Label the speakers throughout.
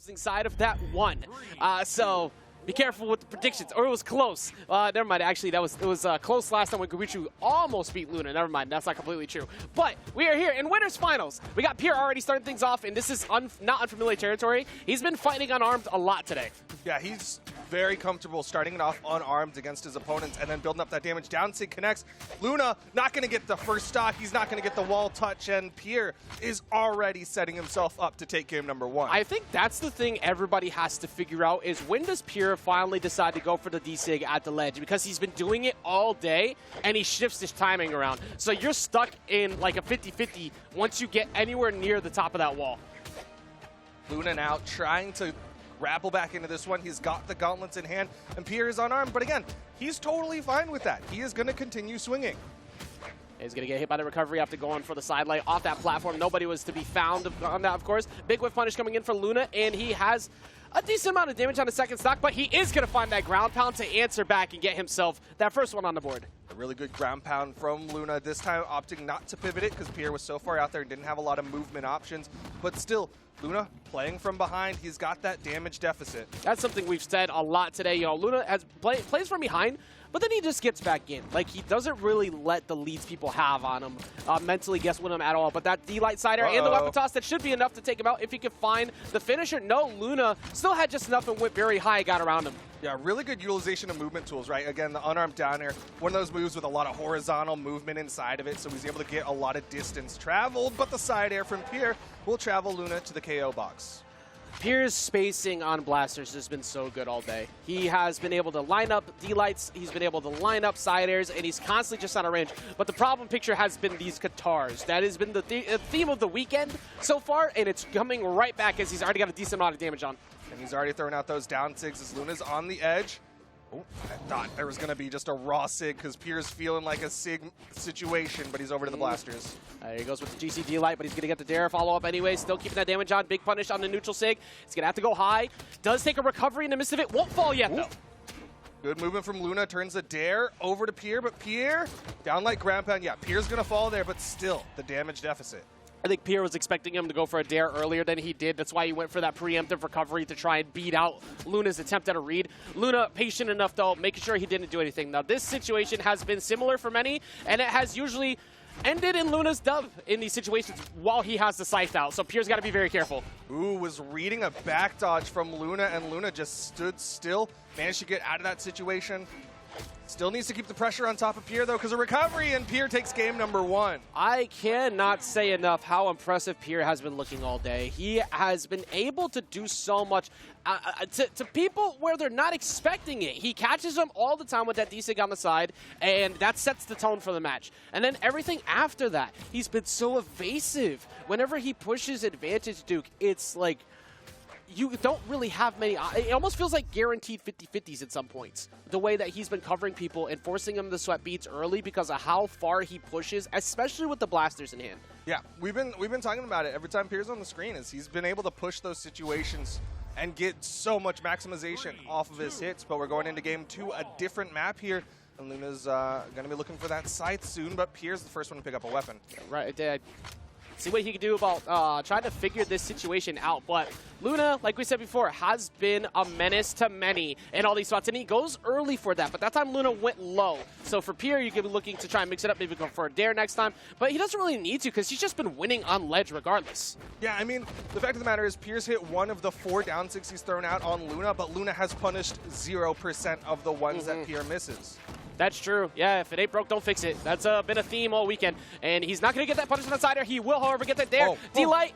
Speaker 1: losing side of that one. So be careful with the predictions, or it was close. Never mind, actually, it was close last time when Gubichu almost beat Luna. Never mind, that's not completely true. But we are here in Winners Finals. We got Pierre already starting things off, and this is not unfamiliar territory. He's been fighting unarmed a lot today.
Speaker 2: Yeah, he's very comfortable starting it off unarmed against his opponents and then building up that damage. Down sig connects. Luna not going to get the first stock. He's not going to get the wall touch, and Pierre is already setting himself up to take game number 1.
Speaker 1: I think that's the thing everybody has to figure out is when does Pierre finally decide to go for the D-Sig at the ledge, because he's been doing it all day and he shifts his timing around. So you're stuck in like a 50-50 once you get anywhere near the top of that wall.
Speaker 2: Luna now trying to grapple back into this one. He's got the gauntlets in hand, and Pierre is unarmed. But again, he's totally fine with that. He is going to continue swinging.
Speaker 1: He's going to get hit by the recovery after going for the side light off that platform. Nobody was to be found on that, of course. Big whiff punish coming in for Luna, and he has a decent amount of damage on the second stock, but he is going to find that ground pound to answer back and get himself that first one on the board.
Speaker 2: A really good ground pound from Luna, this time opting not to pivot it because Pierre was so far out there and didn't have a lot of movement options. But still, Luna playing from behind, he's got that damage deficit.
Speaker 1: That's something we've said a lot today. You know, Luna plays from behind, but then he just gets back in. Like, he doesn't really let the leads people have on him mentally guess with him at all. But that D-Light side air and the weapon toss, that should be enough to take him out if he can find the finisher. No, Luna still had just enough and went very high, got around him.
Speaker 2: Yeah, really good utilization of movement tools, right? Again, the unarmed down air, one of those moves with a lot of horizontal movement inside of it, so he's able to get a lot of distance traveled, but the side air from Pierre will travel Luna to the KO box.
Speaker 1: Pierre's spacing on blasters has been so good all day. He has been able to line up D-Lights, he's been able to line up side airs, and he's constantly just out of range. But the problem picture has been these Katars. That has been the theme of the weekend so far, and it's coming right back as he's already got a decent amount of damage on.
Speaker 2: And he's already throwing out those down sigs as Luna's on the edge. Oh, I thought there was going to be just a raw sig because Pierre's feeling like a sig situation, but he's over to the blasters.
Speaker 1: There he goes with the GCD light, but he's going to get the dare follow up anyway. Still keeping that damage on. Big punish on the neutral sig. He's going to have to go high. Does take a recovery in the midst of it. Won't fall yet, though.
Speaker 2: Good movement from Luna. Turns the dare over to Pierre, but Pierre, down like ground pound. Yeah, Pierre's going to fall there, but still the damage deficit.
Speaker 1: I think Pierre was expecting him to go for a dare earlier than he did. That's why he went for that preemptive recovery to try and beat out Luna's attempt at a read. Luna, patient enough, though, making sure he didn't do anything. Now, this situation has been similar for many, and it has usually ended in Luna's dub in these situations while he has the scythe out. So Pierre's got to be very careful.
Speaker 2: Ooh, was reading a back dodge from Luna, and Luna just stood still, managed to get out of that situation. Still needs to keep the pressure on top of Pierre, though, because a recovery, and Pierre takes game number 1.
Speaker 1: I cannot say enough how impressive Pierre has been looking all day. He has been able to do so much to people where they're not expecting it. He catches them all the time with that D-Sig on the side, and that sets the tone for the match. And then everything after that, he's been so evasive. Whenever he pushes advantage Duke, it's like you don't really have many. It almost feels like guaranteed 50-50s at some points. The way that he's been covering people and forcing him to sweat beats early because of how far he pushes, especially with the blasters in hand.
Speaker 2: Yeah, we've been talking about it every time Pierre's on the screen. Is he's been able to push those situations and get so much maximization off of his hits. But we're going into game 2, a different map here. And Luna's going to be looking for that scythe soon, but Pierre's the first one to pick up a weapon.
Speaker 1: Right. See what he can do about trying to figure this situation out. But Luna, like we said before, has been a menace to many in all these spots, and he goes early for that. But that time Luna went low. So for Pierre, you could be looking to try and mix it up, maybe go for a dare next time. But he doesn't really need to because he's just been winning on ledge regardless.
Speaker 2: Yeah, I mean, the fact of the matter is Pierre's hit one of the 4 down sigs he's thrown out on Luna, but Luna has punished 0% of the ones that Pierre misses.
Speaker 1: That's true. Yeah, if it ain't broke, don't fix it. That's been a theme all weekend. And he's not going to get that punishment outsider. He will, however, get that dare. D-Light,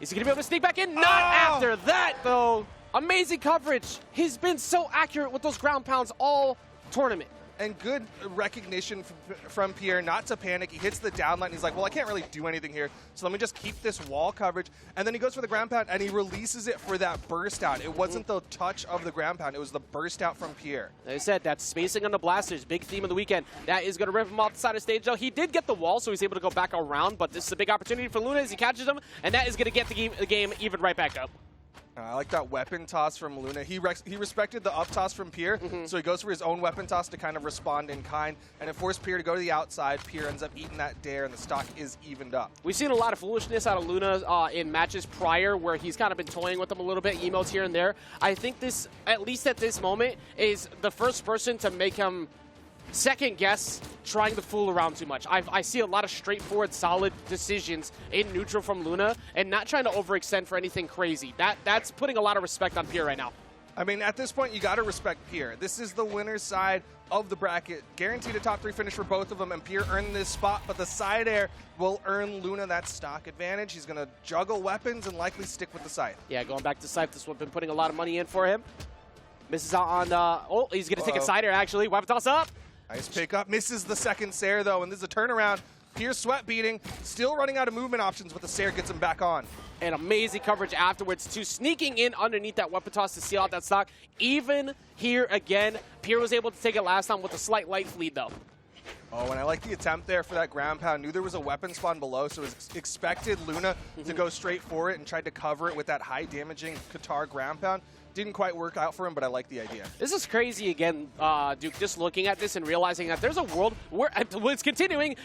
Speaker 1: is he going to be able to sneak back in? Not after that, though. Amazing coverage. He's been so accurate with those ground pounds all tournament.
Speaker 2: And good recognition from Pierre not to panic. He hits the down line. And he's like, well, I can't really do anything here, so let me just keep this wall coverage. And then he goes for the ground pound, and he releases it for that burst out. It wasn't the touch of the ground pound. It was the burst out from Pierre.
Speaker 1: Like I said, that's spacing on the blasters. Big theme of the weekend. That is going to rip him off the side of the stage, though. He did get the wall, so he's able to go back around, but this is a big opportunity for Luna as he catches him, and that is going to get the game even right back up.
Speaker 2: I like that weapon toss from Luna. He respected the up toss from Pier, so he goes for his own weapon toss to kind of respond in kind, and it forced Pier to go to the outside. Pier ends up eating that dare, and the stock is evened up.
Speaker 1: We've seen a lot of foolishness out of Luna in matches prior where he's kind of been toying with them a little bit, emotes here and there. I think this, at least at this moment, is the first person to make him second guess trying to fool around too much. I see a lot of straightforward, solid decisions in neutral from Luna and not trying to overextend for anything crazy. That's putting a lot of respect on Pierre right now.
Speaker 2: I mean, at this point, you got to respect Pierre. This is the winner's side of the bracket. Guaranteed a top 3 finish for both of them, and Pierre earned this spot, but the side air will earn Luna that stock advantage. He's going to juggle weapons and likely stick with the scythe.
Speaker 1: Yeah, going back to scythe, this one's been putting a lot of money in for him. Misses out on, oh, he's going to take a side air, actually. Weapon toss up.
Speaker 2: Nice pickup. Misses the second Sair, though, and this is a turnaround. Pierce sweat beating, still running out of movement options, but the Sair gets him back on.
Speaker 1: And amazing coverage afterwards, too. Sneaking in underneath that weapon toss to seal out that stock. Even here again, Pierre was able to take it last time with a slight light lead, though.
Speaker 2: Oh, and I like the attempt there for that ground pound. Knew there was a weapon spawn below, so it was expected Luna to go straight for it and tried to cover it with that high damaging Qatar ground pound. Didn't quite work out for him, but I like the idea.
Speaker 1: This is crazy again, Duke, just looking at this and realizing that there's a world where it's continuing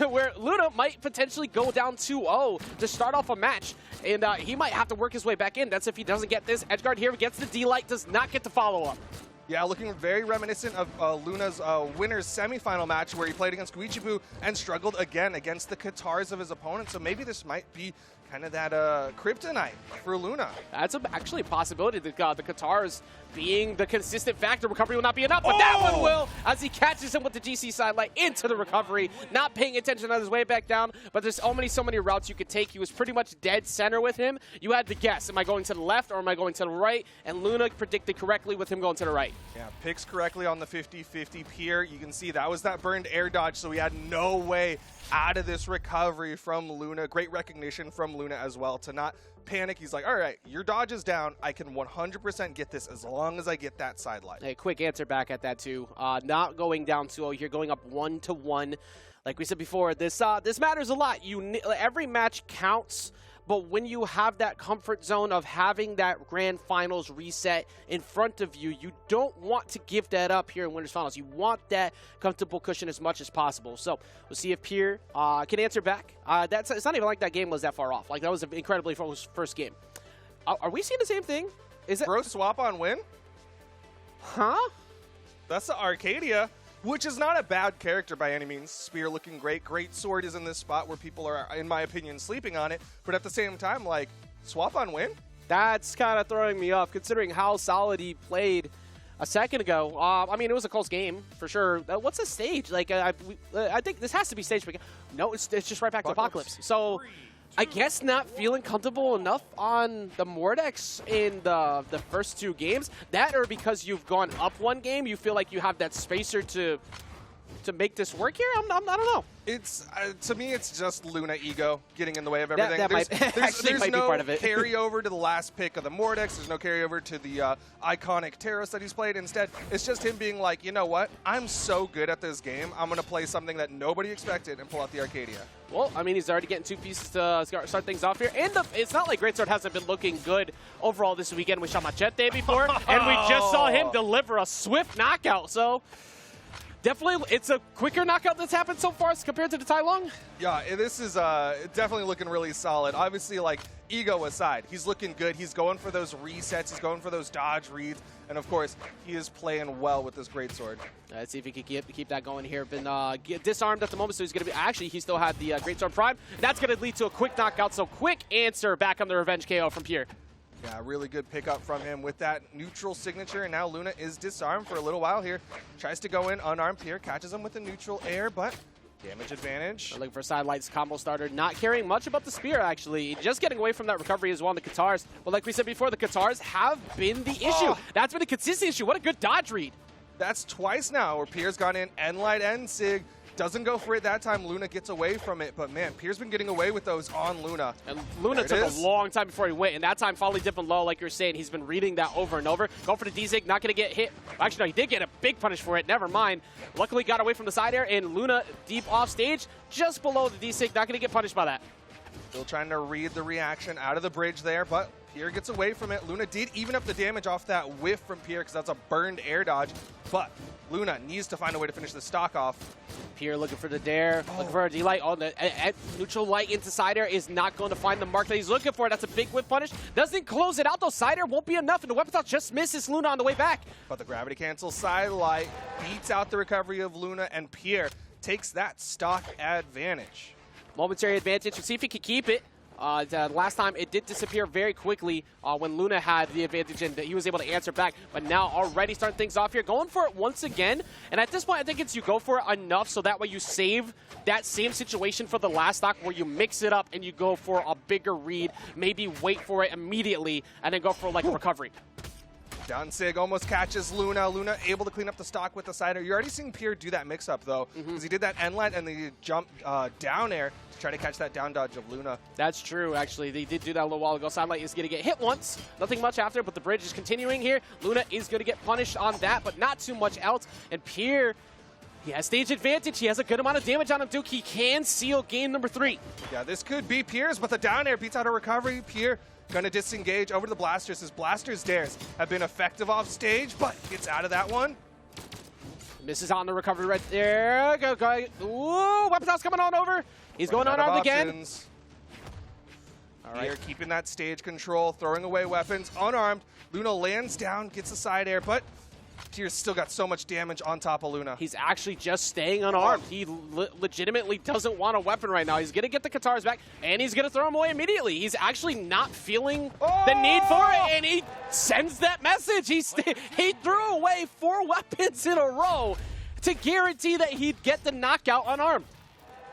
Speaker 1: where Luna might potentially go down 2-0 to start off a match, and he might have to work his way back in. That's if he doesn't get this. Edgeguard here gets the D-Light, does not get the follow-up.
Speaker 2: Yeah, looking very reminiscent of Luna's winner's semifinal match where he played against Guichibu and struggled again against the Qatars of his opponent. So maybe this might be kind of that kryptonite for Luna.
Speaker 1: That's actually a possibility. The Qatars being the consistent factor. Recovery will not be enough, but that one will, as he catches him with the GC sidelight into the recovery, not paying attention on his way back down, but there's so many routes you could take. He was pretty much dead center with him. You had to guess, am I going to the left or am I going to the right? And Luna predicted correctly with him going to the right.
Speaker 2: Yeah, picks correctly on the 50-50 Pier. You can see that was that burned air dodge, so he had no way out of this recovery from Luna. Great recognition from Luna as well to not panic. He's like, all right, your dodge is down. I can 100% get this as long as I get that sidelight.
Speaker 1: Hey, quick answer back at that too. Not going down 2-0 here, going up 1-1. Like we said before, this matters a lot. Every match counts. But when you have that comfort zone of having that grand finals reset in front of you, you don't want to give that up here in winners finals. You want that comfortable cushion as much as possible. So we'll see if Pierre can answer back. It's not even like that game was that far off. Like that was an incredibly first game. Are we seeing the same thing? Is it
Speaker 2: bro swap on win?
Speaker 1: Huh?
Speaker 2: That's the Arcadia, which is not a bad character by any means. Spear looking great. Great sword is in this spot where people are, in my opinion, sleeping on it. But at the same time, like, swap on win?
Speaker 1: That's kind of throwing me off, considering how solid he played a second ago. I mean, it was a close game, for sure. What's the stage? Like, I think this has to be stage. No, it's just right back to Apocalypse. So I guess not feeling comfortable enough on the Mordex in the first 2 games. That or because you've gone up 1 game, you feel like you have that spacer to make this work here? I don't know.
Speaker 2: It's to me, it's just Luna ego getting in the way of everything.
Speaker 1: That might
Speaker 2: there's
Speaker 1: be
Speaker 2: no
Speaker 1: part of it.
Speaker 2: carryover to the last pick of the Mordex. There's no carryover to the iconic Terrace that he's played. Instead, it's just him being like, you know what? I'm so good at this game. I'm going to play something that nobody expected and pull out the Arcadia.
Speaker 1: Well, I mean, he's already getting 2 pieces to start things off here. And it's not like Greatsword hasn't been looking good overall this weekend. We saw Machete before, and we just saw him deliver a swift knockout. So definitely, it's a quicker knockout that's happened so far as compared to the Tai Long.
Speaker 2: Yeah, this is definitely looking really solid. Obviously, like, ego aside, he's looking good. He's going for those resets. He's going for those dodge reads. And, of course, he is playing well with this greatsword.
Speaker 1: Let's see if he can keep that going here. Been disarmed at the moment, so he's going to be... Actually, he still had the greatsword prime. That's going to lead to a quick knockout, so quick answer back on the revenge KO from Pierre.
Speaker 2: Yeah, really good pickup from him with that neutral signature, and now Luna is disarmed for a little while here. Tries to go in unarmed here, catches him with a neutral air, but damage advantage.
Speaker 1: Looking for sidelights combo starter, not caring much about the spear, actually. Just getting away from that recovery as well on the Qatars. But like we said before, the Qatars have been the issue. That's been a consistent issue. What a good dodge read.
Speaker 2: That's twice now where Pierre's gone in, N-Light and Sig. Doesn't go for it that time. Luna gets away from it, but man, Pierre's been getting away with those on Luna.
Speaker 1: And Luna took a long time before he went, and that time finally dipping low, like you're saying. He's been reading that over and over. Go for the D-Zig, not going to get hit. Actually, no, he did get a big punish for it. Never mind. Luckily got away from the side air, and Luna deep off stage, just below the D-Zig, not going to get punished by that.
Speaker 2: Still trying to read the reaction out of the bridge there, but Pierre gets away from it. Luna did even up the damage off that whiff from Pierre because that's a burned air dodge. But Luna needs to find a way to finish the stock off.
Speaker 1: Pierre looking for the dare, looking for a D-Light. Oh, the neutral light into side air is not going to find the mark that he's looking for. That's a big whip punish. Doesn't close it out, though. Side air won't be enough, and the weapon toss just misses Luna on the way back.
Speaker 2: But the gravity cancel side light beats out the recovery of Luna, and Pierre takes that stock advantage.
Speaker 1: Momentary advantage. We'll see if he can keep it. Last time it did disappear very quickly when Luna had the advantage and he was able to answer back. But now already starting things off here, going for it once again. And at this point, I think it's you go for it enough so that way you save that same situation for the last stock where you mix it up and you go for a bigger read, maybe wait for it immediately and then go for like a recovery.
Speaker 2: Down Sig almost catches Luna. Luna able to clean up the stock with the side air. You're already seeing Pierre do that mix-up, though, because he did that end line and then he jumped down air to try to catch that down dodge of Luna.
Speaker 1: That's true, actually. They did do that a little while ago. Sidelight is going to get hit once. Nothing much after, but the bridge is continuing here. Luna is going to get punished on that, but not too much else. And Pierre, he has stage advantage. He has a good amount of damage on him, Duke. He can seal game number 3.
Speaker 2: Yeah, this could be Pierre's, but the down air beats out a recovery. Pierre going to disengage over to the Blasters. His Blasters dares have been effective off stage, but gets out of that one.
Speaker 1: Misses on the recovery right there. Go. Ooh, weapon toss coming on over. He's going unarmed again.
Speaker 2: All right, Pierre keeping that stage control, throwing away weapons, unarmed. Luna lands down, gets the side air, but Pierre's still got so much damage on top of Luna.
Speaker 1: He's actually just staying unarmed. He legitimately doesn't want a weapon right now. He's going to get the Katars back, and he's going to throw them away immediately. He's actually not feeling the need for it, and he sends that message. He threw away 4 weapons in a row to guarantee that he'd get the knockout unarmed.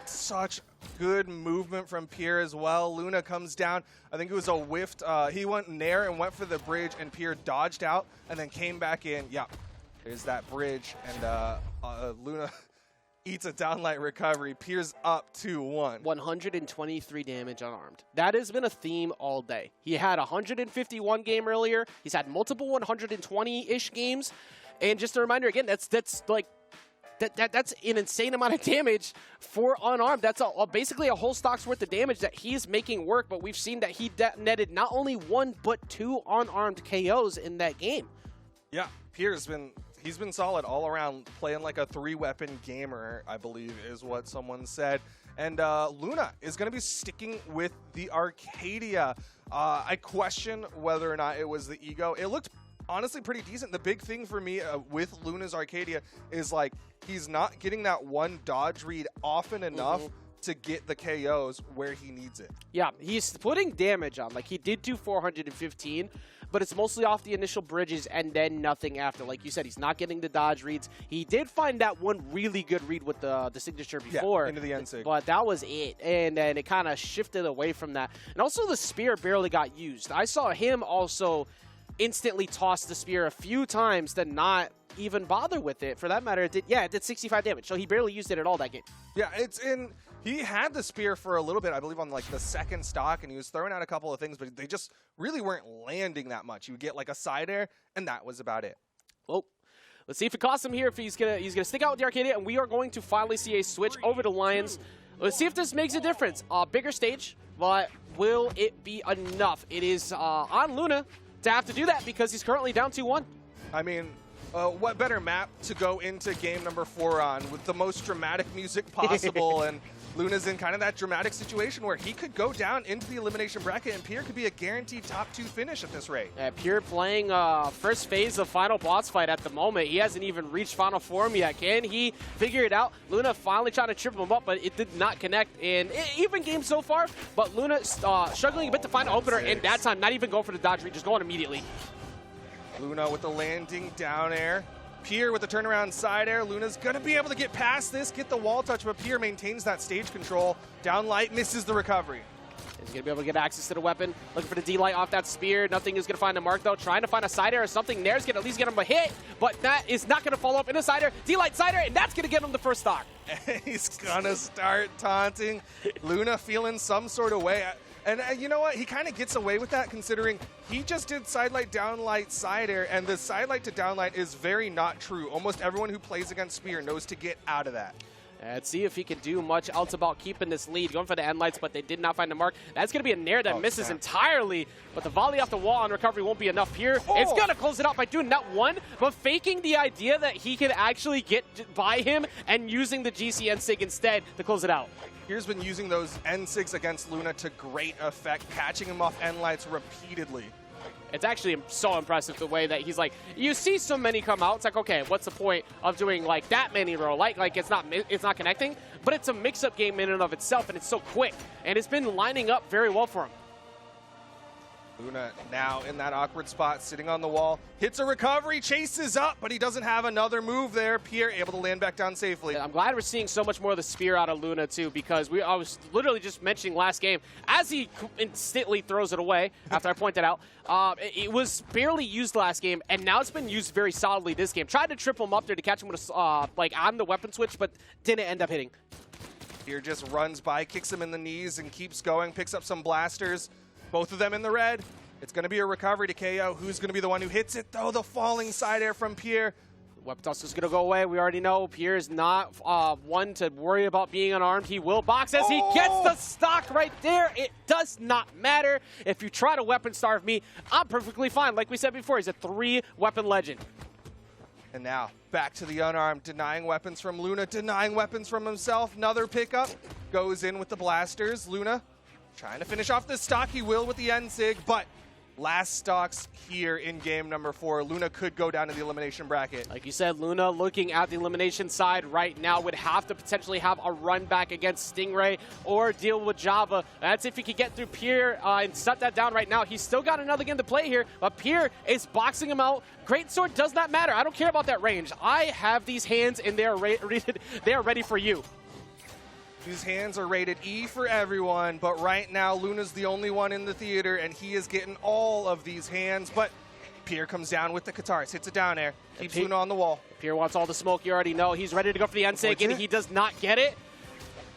Speaker 2: Such good movement from Pierre as well. Luna comes down. I think it was a whiffed. He went nair and went for the bridge, and Pierre dodged out and then came back in. Yeah, there's that bridge, and Luna eats a downlight recovery. Pierre's up 2-1.
Speaker 1: 123 damage unarmed. That has been a theme all day. He had 151 game earlier. He's had multiple 120-ish games. And just a reminder again, that's like that's an insane amount of damage for unarmed. That's basically a whole stock's worth of damage that he's making work, but we've seen that he netted not only 1 but 2 unarmed KOs in that game.
Speaker 2: Yeah, Pierre's he's been solid all around, playing like a 3-weapon gamer, I believe is what someone said. And Luna is going to be sticking with the Arcadia. I question whether or not it was the ego. It looked honestly pretty decent. The big thing for me with Luna's Arcadia is like he's not getting that one dodge read often enough to get the KOs where he needs it.
Speaker 1: Yeah, he's putting damage on. Like he did do 415, but it's mostly off the initial bridges and then nothing after. Like you said, he's not getting the dodge reads. He did find that one really good read with the signature before.
Speaker 2: Yeah, into the end sig.
Speaker 1: But that was it. And then it kind of shifted away from that. And also the spear barely got used. I saw him also instantly toss the spear a few times to not even bother with it. For that matter, it did 65 damage. So he barely used it at all that game.
Speaker 2: Yeah, he had the spear for a little bit, I believe, on like the second stock, and he was throwing out a couple of things, but they just really weren't landing that much. You would get like a side air, and that was about it.
Speaker 1: Well, let's see if it costs him here, if he's gonna stick out with the Arcadia, and we are going to finally see a switch over to Lions. Let's see if this makes a difference. Bigger stage, but will it be enough? It is on Luna to have to do that because he's currently down 2-1.
Speaker 2: I mean, what better map to go into game number 4 on with the most dramatic music possible, and Luna's in kind of that dramatic situation where he could go down into the elimination bracket and Pierre could be a guaranteed top 2 finish at this rate.
Speaker 1: Pierre playing first phase of final boss fight at the moment. He hasn't even reached final form yet. Can he figure it out? Luna finally trying to trip him up, but it did not connect in even game so far. But Luna struggling a bit to find an opener, and that time not even going for the dodge read, just going immediately.
Speaker 2: Luna with the landing down air. Pierre with the turnaround side air. Luna's going to be able to get past this, get the wall touch, but Pierre maintains that stage control. Down light, misses the recovery.
Speaker 1: He's going to be able to get access to the weapon. Looking for the D-Light off that spear. Nothing is going to find the mark, though. Trying to find a side air or something. Nair's going to at least get him a hit, but that is not going to follow up in a side air. D-Light side air, and that's going to get him the first stock.
Speaker 2: He's going to start taunting. Luna feeling some sort of way. And you know what? He kind of gets away with that considering he just did sidelight, downlight, side air, and the sidelight to downlight is very not true. Almost everyone who plays against Spear knows to get out of that.
Speaker 1: Let's see if he can do much else about keeping this lead. Going for the end lights, but they did not find the mark. That's going to be a nair that misses entirely, but the volley off the wall on recovery won't be enough here. It's going to close it out by doing not one, but faking the idea that he can actually get by him and using the GCN sig instead to close it out.
Speaker 2: Pierre's been using those N6 against Luna to great effect, catching him off end lights repeatedly.
Speaker 1: It's actually so impressive the way that he's like, you see so many come out. It's like, okay, what's the point of doing like that many row? Like it's not connecting, but it's a mix-up game in and of itself, and it's so quick, and it's been lining up very well for him.
Speaker 2: Luna now in that awkward spot, sitting on the wall, hits a recovery, chases up, but he doesn't have another move there. Pierre able to land back down safely.
Speaker 1: I'm glad we're seeing so much more of the spear out of Luna too, because I was literally just mentioning last game, as he instantly throws it away after I pointed out, it was barely used last game, and now it's been used very solidly this game. Tried to trip him up there to catch him with a, like on the weapon switch, but didn't end up hitting.
Speaker 2: Pierre just runs by, kicks him in the knees, and keeps going, picks up some blasters. Both of them in the red. It's going to be a recovery to KO. Who's going to be the one who hits it, though? The falling side air from Pierre.
Speaker 1: Weapon toss is going to go away. We already know Pierre is not one to worry about being unarmed. He will box as he gets the stock right there. It does not matter. If you try to weapon starve me, I'm perfectly fine. Like we said before, he's a 3-weapon legend.
Speaker 2: And now, back to the unarmed, denying weapons from Luna, denying weapons from himself. Another pickup, goes in with the blasters. Luna trying to finish off this stock. He will with the N-Sig, but last stocks here in game number 4. Luna could go down to the elimination bracket.
Speaker 1: Like you said, Luna looking at the elimination side right now would have to potentially have a run back against Stingray or deal with Java. That's if he could get through Pier and shut that down right now. He's still got another game to play here, but Pier is boxing him out. Greatsword does not matter. I don't care about that range. I have these hands and they are ready for you.
Speaker 2: These hands are rated E for everyone, but right now Luna's the only one in the theater, and he is getting all of these hands. But Pierre comes down with the Katars, hits it down air, keeps Luna on the wall.
Speaker 1: Pierre wants all the smoke, you already know. He's ready to go for the N-Sig, and he does not get it.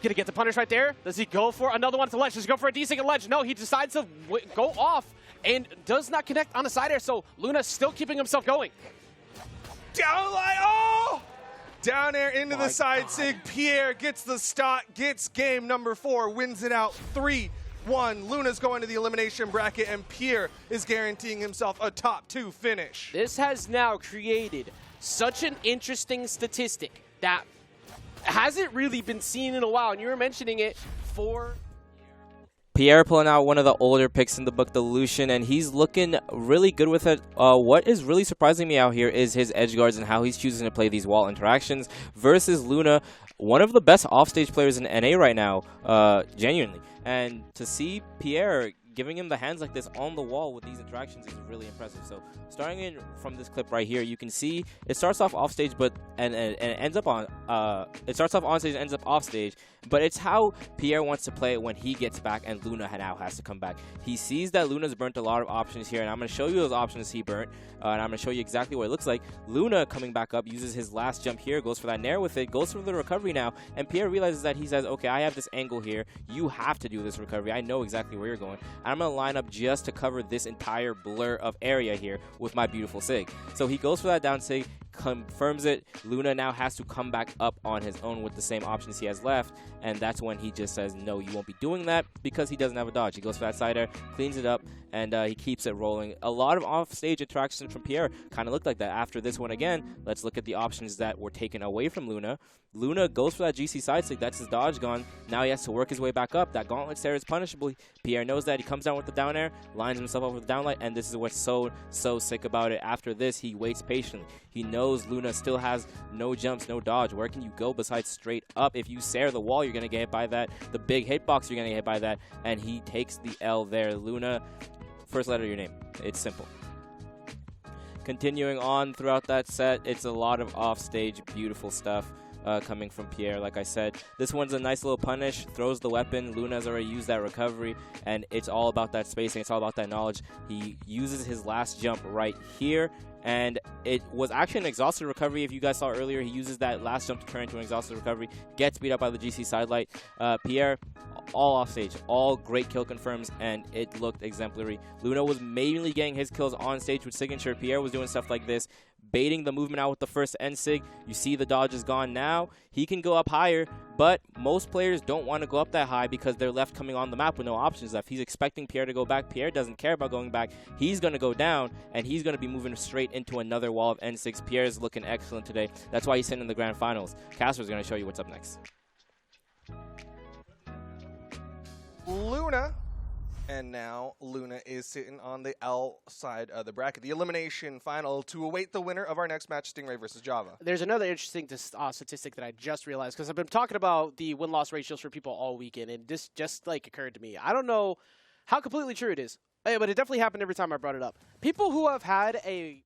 Speaker 1: Gonna get the punish right there. Does he go for another one to ledge? Does he go for a D-Sig at ledge? No, he decides to go off and does not connect on the side air, so Luna's still keeping himself going.
Speaker 2: Down line, oh! Down air into the side sig. Pierre gets the stock, gets game number 4, wins it out 3-1. Luna's going to the elimination bracket, and Pierre is guaranteeing himself a top 2 finish.
Speaker 1: This has now created such an interesting statistic that hasn't really been seen in a while, and you were mentioning it for
Speaker 3: Pierre pulling out one of the older picks in the book, the Lucian, and he's looking really good with it. What is really surprising me out here is his edge guards and how he's choosing to play these wall interactions versus Luna, one of the best offstage players in NA right now, genuinely. And to see Pierre giving him the hands like this on the wall with these interactions is really impressive. So starting in from this clip right here, you can see it starts off off stage, but and it ends up on it starts off on stage and ends up off stage. But it's how Pierre wants to play it when he gets back and Luna now has to come back. He sees that Luna's burnt a lot of options here, and I'm going to show you those options he burnt, and I'm going to show you exactly what it looks like. Luna coming back up, uses his last jump here, goes for that nair with it, goes for the recovery now, and Pierre realizes that he says, okay, I have this angle here. You have to do this recovery. I know exactly where you're going. And I'm going to line up just to cover this entire blur of area here with my beautiful sig. So he goes for that down sig, confirms it. Luna now has to come back up on his own with the same options he has left, and that's when he just says, no, you won't be doing that, because he doesn't have a dodge. He goes for that side air, cleans it up, and he keeps it rolling. A lot of off-stage interactions from Pierre kind of looked like that. After this one again, let's look at the options that were taken away from Luna. Luna goes for that GC side stick. That's his dodge gone. Now he has to work his way back up. That gauntlet stare is punishable. Pierre knows that. He comes down with the down air, lines himself up with the downlight, and this is what's so sick about it. After this, he waits patiently. He knows Luna still has no jumps, no dodge. Where can you go besides straight up? If you stare the wall, you're going to get hit by that. The big hitbox, you're going to get hit by that. And he takes the L there. Luna, first letter of your name. It's simple. Continuing on throughout that set, it's a lot of off-stage, beautiful stuff. Coming from Pierre. Like I said, this one's a nice little punish, throws the weapon. Luna's already used that recovery, and it's all about that spacing. It's all about that knowledge. He uses his last jump right here, and it was actually an exhausted recovery. If you guys saw earlier, he uses that last jump to turn into an exhausted recovery, gets beat up by the GC sidelight. Pierre, all off stage, all great kill confirms, and it looked exemplary. Luna was mainly getting his kills on stage with signature. Pierre was doing stuff like this, baiting the movement out with the first N-Sig. You see the dodge is gone now. He can go up higher, but most players don't want to go up that high because they're left coming on the map with no options left. He's expecting Pierre to go back. Pierre doesn't care about going back. He's going to go down, and he's going to be moving straight into another wall of N6. Pierre is looking excellent today. That's why he's sitting in the grand finals. Casper's going to show you what's up next.
Speaker 2: Luna. And now Luna is sitting on the L side of the bracket. The elimination final to await the winner of our next match, Stingray versus Java.
Speaker 1: There's another interesting statistic that I just realized, because I've been talking about the win-loss ratios for people all weekend, and this just like occurred to me. I don't know how completely true it is, but it definitely happened every time I brought it up. People who have had a